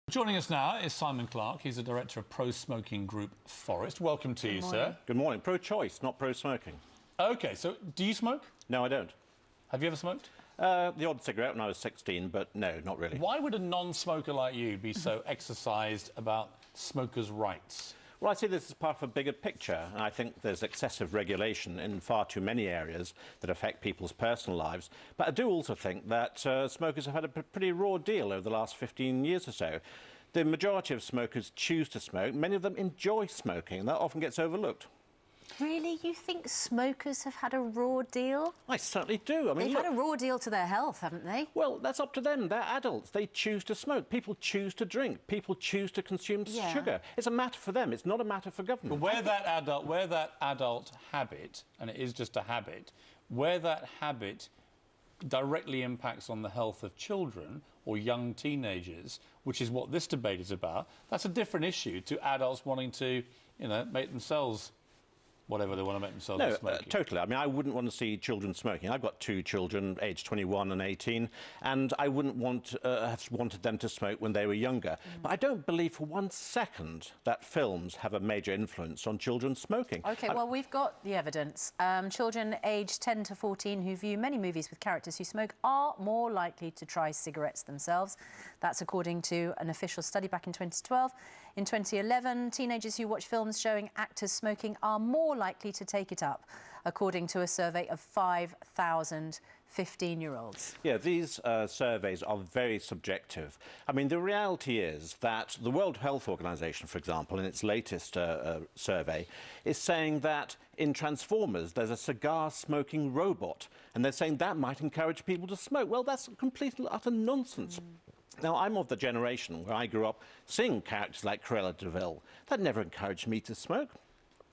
Joining us now is Simon Clark. He's the director of pro-smoking group Forest. Welcome to you, sir. Good morning. Pro-choice, not pro-smoking. OK, so do you smoke? No, I don't. Have you ever smoked? The odd cigarette when I was 16, but no, not really. Why would a non-smoker like you be so exercised about smokers' rights? Well, I see this as part of a bigger picture, and I think there's excessive regulation in far too many areas that affect people's personal lives. But I do also think that smokers have had a pretty raw deal over the last 15 years or so. The majority of smokers choose to smoke. Many of them enjoy smoking, and that often gets overlooked. Really? You think smokers have had a raw deal? I certainly do. I mean, They've had a raw deal to their health, haven't they? Well, that's up to them. They're adults. They choose to smoke. People choose to drink. People choose to consume sugar. It's a matter for them. It's not a matter for government. But where that adult habit, and it is just a habit, where that habit directly impacts on the health of children or young teenagers, which is what this debate is about, that's a different issue to adults wanting to, you know, make themselves whatever they want to make themselves smoking. Totally. I mean, I wouldn't want to see children smoking. I've got two children, aged 21 and 18, and I wouldn't have wanted them to smoke when they were younger. But I don't believe for one second that films have a major influence on children smoking. OK, well, we've got the evidence. Children aged 10 to 14 who view many movies with characters who smoke are more likely to try cigarettes themselves. That's according to an official study back in 2012. In 2011, teenagers who watch films showing actors smoking are more likely to take it up, according to a survey of 5,000 15-year-olds. Yeah, these surveys are very subjective. I mean, the reality is that the World Health Organization, for example, in its latest survey, is saying that in Transformers there's a cigar-smoking robot, and they're saying that might encourage people to smoke. Well, that's complete and utter nonsense. Now, I'm of the generation where I grew up seeing characters like Cruella De Vil. That never encouraged me to smoke.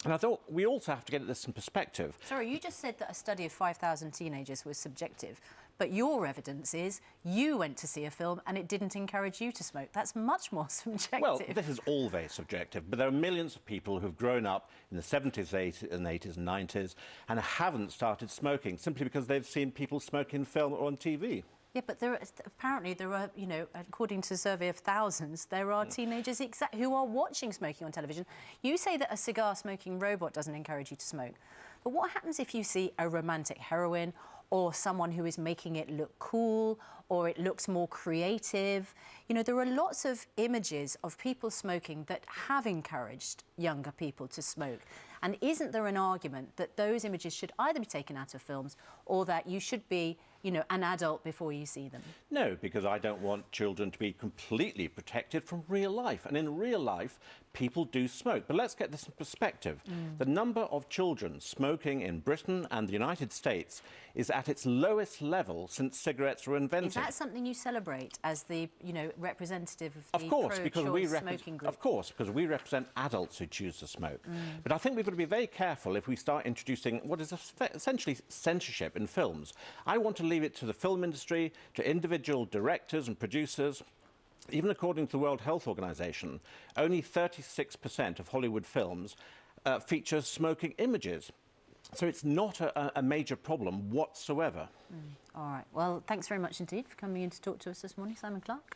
And I thought we also have to get this in perspective. Sorry, you just said that a study of 5,000 teenagers was subjective, but your evidence is you went to see a film and it didn't encourage you to smoke. That's much more subjective. Well, this is all very subjective, but there are millions of people who've grown up in the 70s, 80s and 90s and haven't started smoking simply because they've seen people smoke in film or on TV. Yeah, but apparently there are, you know, according to a survey of thousands, there are teenagers who are watching smoking on television. You say that a cigar-smoking robot doesn't encourage you to smoke. But what happens if you see a romantic heroine or someone who is making it look cool or it looks more creative? You know, there are lots of images of people smoking that have encouraged younger people to smoke. And isn't there an argument that those images should either be taken out of films or that you should be, you know, an adult before you see them? No, because I don't want children to be completely protected from real life. And in real life, people do smoke. But let's get this in perspective. The number of children smoking in Britain and the United States is at its lowest level since cigarettes were invented. Is that something you celebrate as the, you know, representative of the pro-choice smoking group? Of course, because we represent adults who choose to smoke. But I think we've got to be very careful if we start introducing what is essentially censorship in films. I want to leave it to the film industry, to individual directors and producers. Even according to the World Health Organization, only 36% of Hollywood films feature smoking images. So it's not a major problem whatsoever. All right. Well, thanks very much indeed for coming in to talk to us this morning, Simon Clark.